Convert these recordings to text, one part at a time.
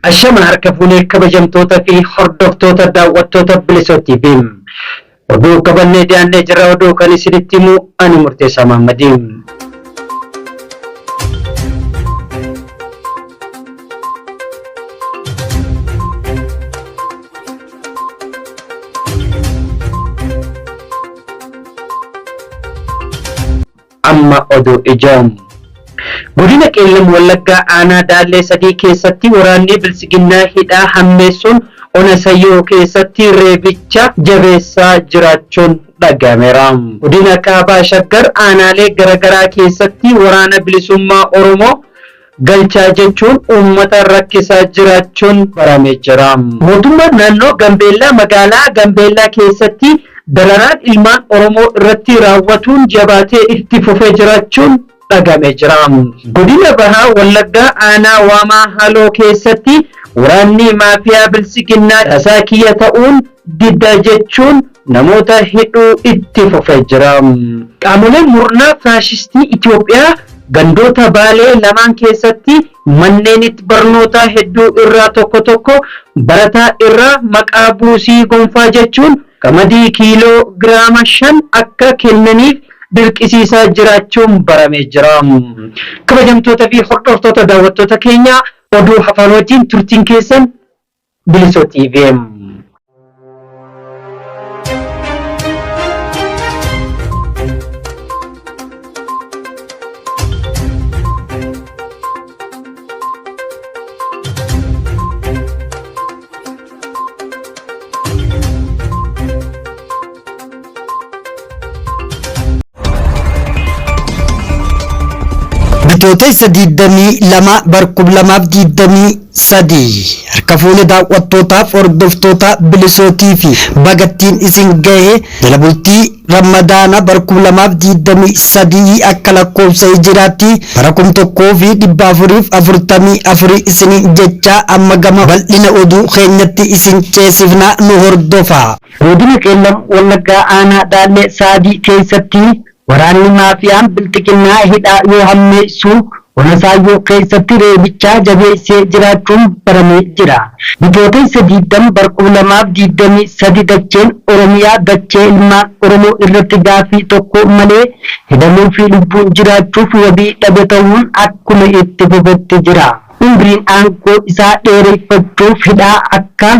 Ashama harka fuunee kabajamtoota fi hordoftoota daawwattoota Bilisoo TV. Oduu qabannee dhiyaannee jirra. Oduu kan isinitti himu ani Murteessaa Mahammadiin. Amma oduu ijoom. Godina Qeellam Wallaggaa aanaa Daallee sadii keessatti waraanni Bilisiginnaa hidhaa hammeessuun ona Sayyoo keessatti reebicha jabeessaa jiraachuun dhagahameera. Godina Kaabaa Shaggar aanaalee garaagaraa keessatti waraana bilisummaa Oromoo galchaa jechuun uummata rakkisaa jiraachuun baramee jira. Mootummaan naannoo Gambeellaa magaalaa Gambeellaa keessatti dararaan ilmaan Oromoo irratti raawwatuun jabaatee itti fufee jiraachuun dhagahamee jira. Godina Bahaa Wallaggaa aanaa Waamaa Haloo keessatti waraanni maafiyaa Bilisiginnaa tasaa kiyya ta'uun didda jechuun namoota hidhuu itti fufee jira. Qaamoleen murnaa faashistii Itoophiyaa gandoota Baalee lamaan keessatti manneen barnootaa hedduu irraa tokko barataa irraa maqaa buusii gonfaa jechuun qamadii kiiloo giraama 5 akka kennaniif dirqisiisaa jiraachuun baramee jira. Kabajamtoota fi hordoftoota daawwattoota keenya oduu hafan wajjin turtiin keessan Bilisoo TV. Bitootessa 22 barkub 2023 harka fuune daawwattootaaf hordoftoota Bilisootii fi bagattiin isin gahe jala bultii Ramadaana barkub 2023 akka lakkoofsa hijiraatti bara 1444 isin jecha amma gama bal'ina oduu keenyatti isin ceesifna nu hordofa. Godina Qeellam Wallaggaa aanaa Daallee sadii keessatti waraanni maafiyaan Bilisiginnaa hidhaa yoo hammeessu ona Sayyoo keessatti reebicha jabeessee jiraachuun baramee jira. Bitootessa 20 barkuu 2023 dacheen Oromiyaa dachee ilmaan Oromoo irratti gaaffii tokko malee hidhamuu fi lubbuun jiraachuuf wabii dhabe ta'uun akkuma itti fufetti jira. Umriin aangoo isaa dheereffachuuf hidhaa akka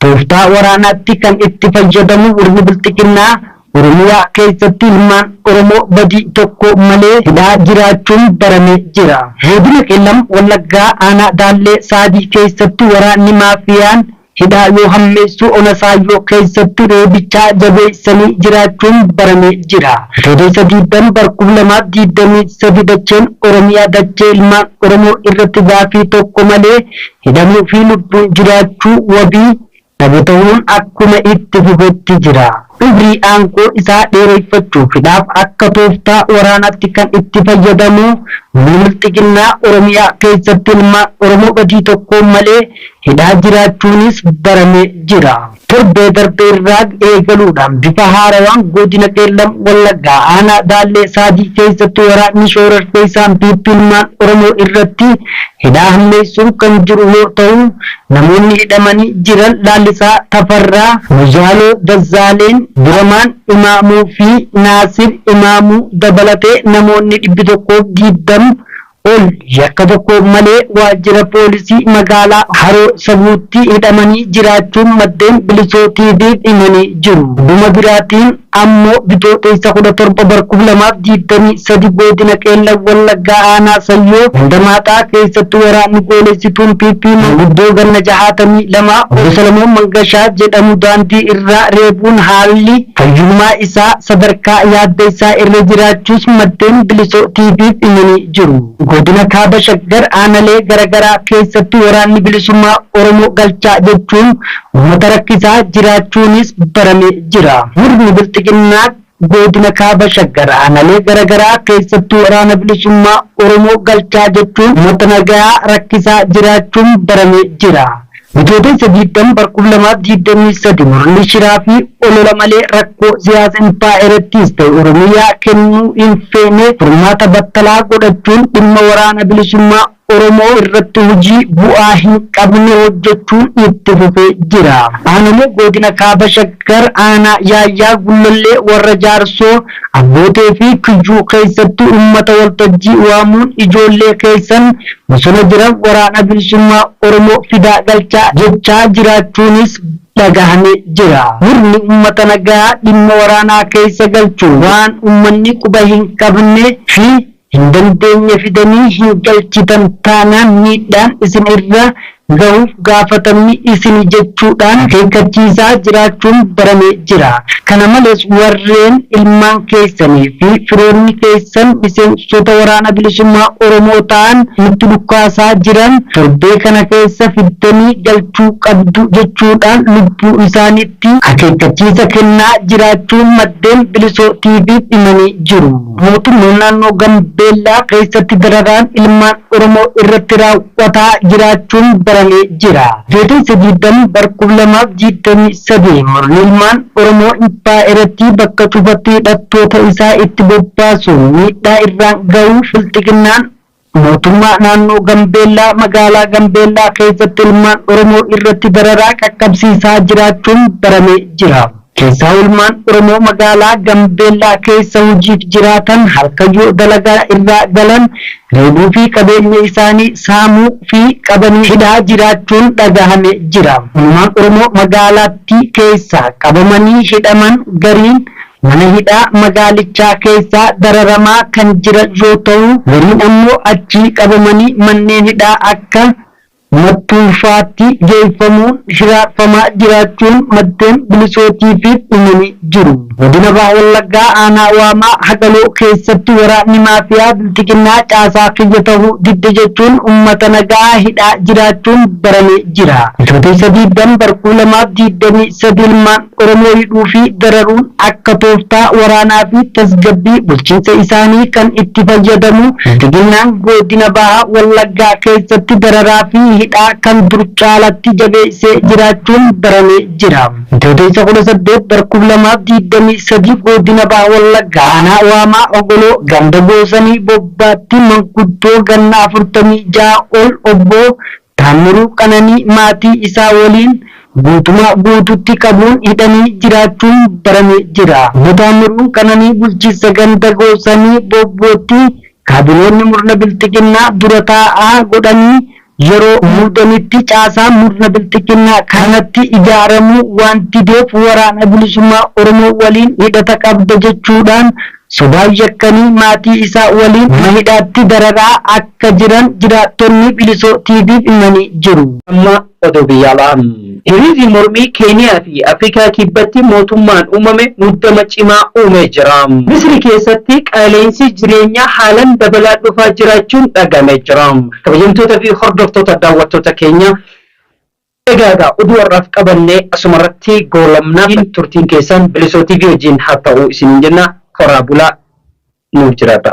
tooftaa waraanaatti kan itti fayyadamu warri Bilisiginnaa Oromiyaa keessatti ilmaan Oromoo badii tokko malee hidhaa jiraachuun baramee jira. Godina Qeellam Wallaggaa aanaa Daallee sadii keessatti waraanni maafiyaan hidhaa yoo hammeessu ona Sayyoo keessatti reebicha jabeessanii jiraachuun baramee jira. Bitootessa 20 barkuu 2023 dacheen Oromiyaa dachee ilmaan Oromoo irratti gaaffii tokko malee hidhamuu fi lubbuun jiraachuu wabii dhabe ta'uun akkuma itti fufetti jira. Umrii aangoo isaa dheereffachuuf hidhaaf akka tooftaa waraanaatti kan itti fayyadamu Bilisiginnaa Oromiyaa keessatti ilmaan Oromoo badii tokko malee hidhaa jiraachuunis baramee jira. Torbee darbee irraa eegaluudhaan bifa haarawaan godina Qeellam Wallaggaa aanaa Daallee sadii keessatti waraanni shororkeessaan ilmaan Oromoo irratti hidhaa hammeessuun kan jiru yoo ta'u namoonni hidhamanii jiran Laallisaa Tafarraa, Mujaaloo Dazzaaleen, Duramaan Imaamuu fi Naasir Imaamuu dabalatee namoonni 120 ol yakka tokko malee waajjira poolisii magaalaa Haroo Sabuutti hidhamanii jiraachuun maddeen Bilisoo TV'f himanii jiru. Dhuma biraatiin ammoo bitootessa 17 barkuu 2023 godina Qeellam Wallaggaa aanaa Sayyoo Dandamaaxaa keessatti waraanni goolessituun PP manguddoo ganna 62 obbo Salamoon Mangashaa jedhamu daandii irraa reebuun haalli fayyummaa isaa sadarkaa yaaddeessaa irra jiraachuus maddeen Bilisoo TV'f himanii jiru. Godina Kaaba Shaggar aanaalee garaagaraa keessatti waraanni bilisummaa Oromoo galchaa jechuun uummata rakkisaa jiraachuunis baramee jira. Murni Bilisiginnaa godina Kaaba Shaggar aanaalee garaagaraa keessatti waraana bilisummaa Oromoo galchaa jechuun uummata nagaa rakkisaa jiraachuun baramee jira. Bitootessa 20 barkuu 2023 murni shiraa fi olola malee rakkoo siyaasa impaayerettiis ta'e Oromiyaa kennuu hin feene furmaata battalaa godhachuun dhimma waraana bilisummaa Oromoo irratti hojii bu'aa hin qabne hojjechuun itti fufee jira. Aanaalee godina kaaba shaggar aanaa yaayyaa gullallee warra jaarsoo abbootii fi kiyyuu keessatti uummata waltajjii waamuun ijoollee keessan bosona jiran waraana bilisummaa Oromoo fidaa galchaa jechaa jiraachuunis dhagahamee jira. Murni uummata nagaa dhimma waraanaa keessa galchuun waan uummanni quba hin qabnee fi hin dandeenye fidanii hin galchitan taanaan miidhaan isin irra gahuuf gaafatamni isin jechuudhaan akeekkachiisaa jiraachuun baramee jira. Kana malees warreen ilmaan keessanii fi firoonni keessan miseensota waraana bilisummaa Oromoo ta'an nutti dhukkaasaa jiran torbee kana keessa fiddanii galchuu qabdu jechuudhaan lubbuu isaaniitti akeekkachiisa kennaa jiraachuun maddeen bilisoo TV'f himanii jiru. Mootummaan naannoo Gambeellaa keessatti dararaan ilmaan Oromoo irratti raawwataa jiraachuun baramee jira. Jeetiin diidam barkuu lamaaf jiidamii sadii murni ilmaan Oromoo impaayirratti bakka cufatti hidhattoota isaa itti bobbaasuun miidhaa irraan gahuu filxiqinnaan mootummaa naannoo Gambeellaa magaalaa Gambeellaa keessatti ilmaan Oromoo irratti dararaa qaqqabsiisaa jiraachuun baramee jira. Keessaa ilmaan Oromoo magaalaa Gambeellaa keessa hojiif jiraatan halkayyoo dalagaa irraa galan reebuu fi qabeenya isaanii saamuu fi qabanii hidhaa jiraachuun dhagahamee jira. Ilmaan Oromoo magaalaatti keessa qabamanii hidhaman gariin mana hidhaa magaalichaa keessaa dararamaa kan jiran yoo ta'u gariin ammoo achii qabamanii manneen hidhaa akka Mattuufaatti geeffamuun shiraarfamaa jiraachuun maddeen bilisootii fi himanii jiru. Godina Baha Wallaggaa aanaa waamaa hagaloo keessatti waraanni maafiyaa biltiqinnaa caasaa kiyya ta'uu didde jechuun uummata nagaa hidhaa jiraachuun baramee jira. Jeetiin diidam barkuu lamaaf jiidamii sadii ilmaan Oromoo hidhuu fi dararuun akka tooftaa waraanaa fi tasgabbii bulchiinsa isaanii kan itti fayyadamu biltiqinnaan godina Baha Wallaggaa keessatti dararaa fi hidhaa kan dur caalatti jabeessee jiraachuun baramee jira. Jeetiin 18 barkuu lamaaf jiidamii sadii godina Baha Wallaggaa aanaa waamaa ogoloo ganda goosanii bobbaatti manguddoo ganna 46 ol obbo Taamiruu Qananii maatii isaa waliin guutumaa guututti qabuun hidhanii jiraachuun baramee jira. Obbo Taamiruu Qananii bulchiinsa ganda goosanii bobbootti kaabinoonni murna biltiqinnaa dura taa'aa godhanii yeroo muudanitti caasaa murna biltiqinnaa kanatti ijaaramuu waan dideef waraana bilisummaa Oromoo waliin hidhata qabda jechuudhaan sodaa yakkanii maatii isaa waliin mana hidhaatti dararaa akka jiran jiraattonni bilisoo TV'f himanii jiru. Amma oduu biyyaa hiriirri mormii Keeniyaa fi Afrikaa kibbatti mootummaan uumame muddama cimaa uumee jira. Misri keessatti qaala'insi jireenyaa haalaan dabalaa dhufaa jiraachuun dhagamee jira. Kabajamtoota fi hordoftoota daawwattoota keenya egaa oduu warraaf qabannee asumarratti goolabnaa turtiin keessan bilisoo TV wajjin haa ta'u isin jenna. Horaa bulaa nuuf jiraadha.